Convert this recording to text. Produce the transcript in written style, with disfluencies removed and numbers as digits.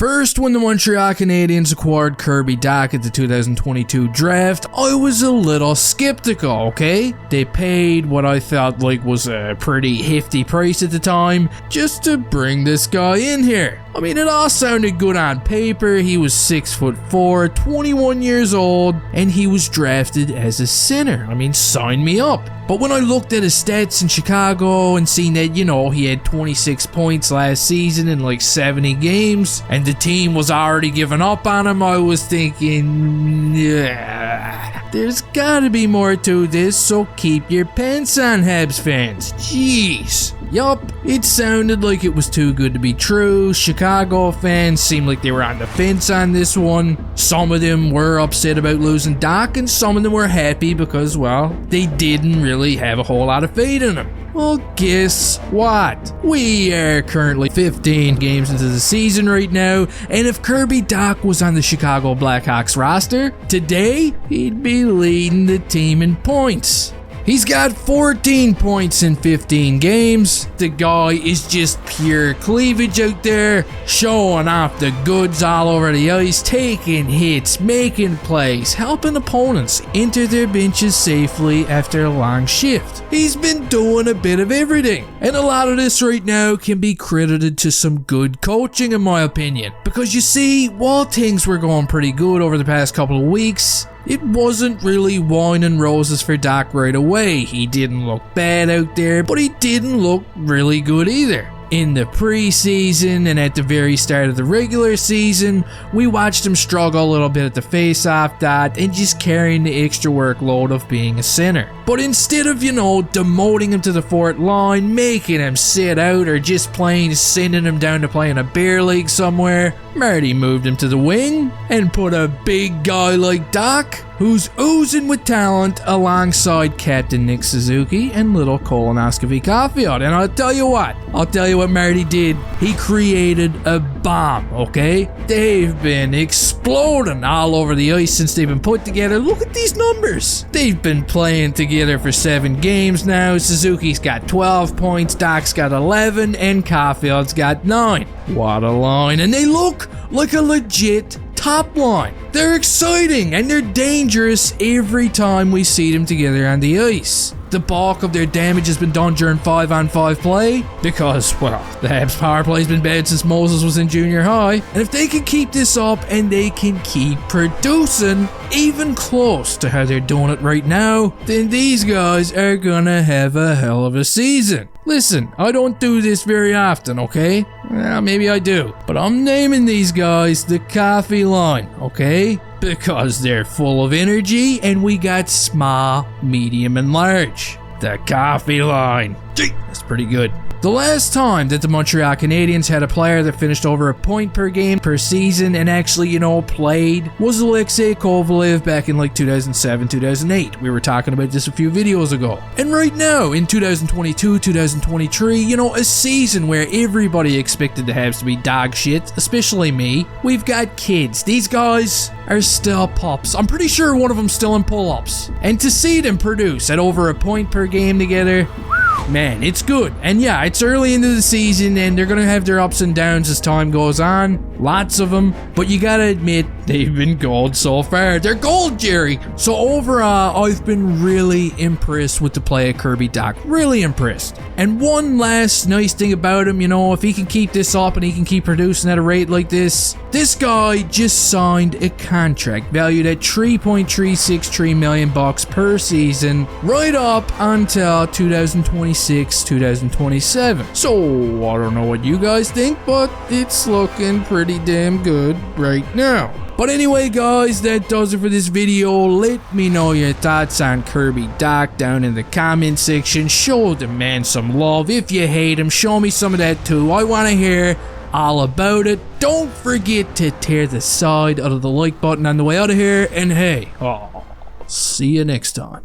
First, when the Montreal Canadiens acquired Kirby Dach at the 2022 draft, I was a little skeptical, okay? They paid what I felt like was a pretty hefty price at the time just to bring this guy in here. I mean, it all sounded good on paper. He was 6'4", 21 years old, and he was drafted as a center. I mean, sign me up. But when I looked at his stats in Chicago and seen that, he had 26 points last season in like 70 games, and the team was already giving up on him, I was thinking, yeah, there's gotta be more to this, so keep your pants on, Habs fans. Jeez. Yup, it sounded like it was too good to be true. Chicago fans seemed like they were on the fence on this one. Some of them were upset about losing Dach, and some of them were happy because, well, they didn't really have a whole lot of faith in him. Well, guess what? We are currently 15 games into the season right now, and if Kirby Dach was on the Chicago Blackhawks roster, today he'd be leading the team in points. He's got 14 points in 15 games. The guy is just pure cleavage out there, showing off the goods all over the ice, taking hits, making plays, helping opponents enter their benches safely after a long shift. He's been doing a bit of everything, and a lot of this right now can be credited to some good coaching in my opinion. Because you see, while things were going pretty good over the past couple of weeks, it wasn't really wine and roses for Dach right away. He didn't look bad out there, but he didn't look really good either. In the preseason and at the very start of the regular season, we watched him struggle a little bit at the face-off dot and just carrying the extra workload of being a center. But instead of, demoting him to the fourth line, making him sit out, or just plain sending him down to play in a bear league somewhere, Marty moved him to the wing and put a big guy like Dach, who's oozing with talent, alongside Captain Nick Suzuki and little colonoscopy Caufield. And I'll tell you what Marty did. He created a bomb, okay? They've been exploding all over the ice since they've been put together. Look at these numbers. They've been playing together for 7 games now. Suzuki's got 12 points, Dach's got 11, and Caufield's got 9. What a line. And they look like a legit top line. They're exciting and they're dangerous every time we see them together on the ice. The bulk of their damage has been done during 5-on-5 play because, well, the Habs power play's been bad since Moses was in junior high. And if they can keep this up and they can keep producing even close to how they're doing it right now, then these guys are gonna have a hell of a season. Listen, I don't do this very often, okay? Well, maybe I do. But I'm naming these guys the coffee line, okay? Because they're full of energy and we got small, medium, and large. The coffee line. That's pretty good. The last time that the Montreal Canadiens had a player that finished over a point per game per season and actually, played was Alexei Kovalev back in like 2007, 2008. We were talking about this a few videos ago. And right now, in 2022, 2023, a season where everybody expected the Habs to be dog shit, especially me, we've got kids. These guys are still pups. I'm pretty sure one of them's still in pull-ups. And to see them produce at over a point per game together, man, it's good. And yeah, it's early into the season and they're gonna have their ups and downs as time goes on. Lots of them. But you gotta admit, they've been gold so far. They're gold, Jerry. So overall, I've been really impressed with the play of Kirby Dach. Really impressed. And one last nice thing about him, if he can keep this up and he can keep producing at a rate like this guy just signed a contract valued at $3.363 million per season, right up until 2026, 2027. So I don't know what you guys think, but it's looking pretty damn good right now. But anyway, guys, that does it for this video. Let me know your thoughts on Kirby Dach down in the comment section. Show the man some love. If you hate him, show me some of that too. I want to hear all about it. Don't forget to tear the side out of the like button on the way out of here. And hey, see you next time.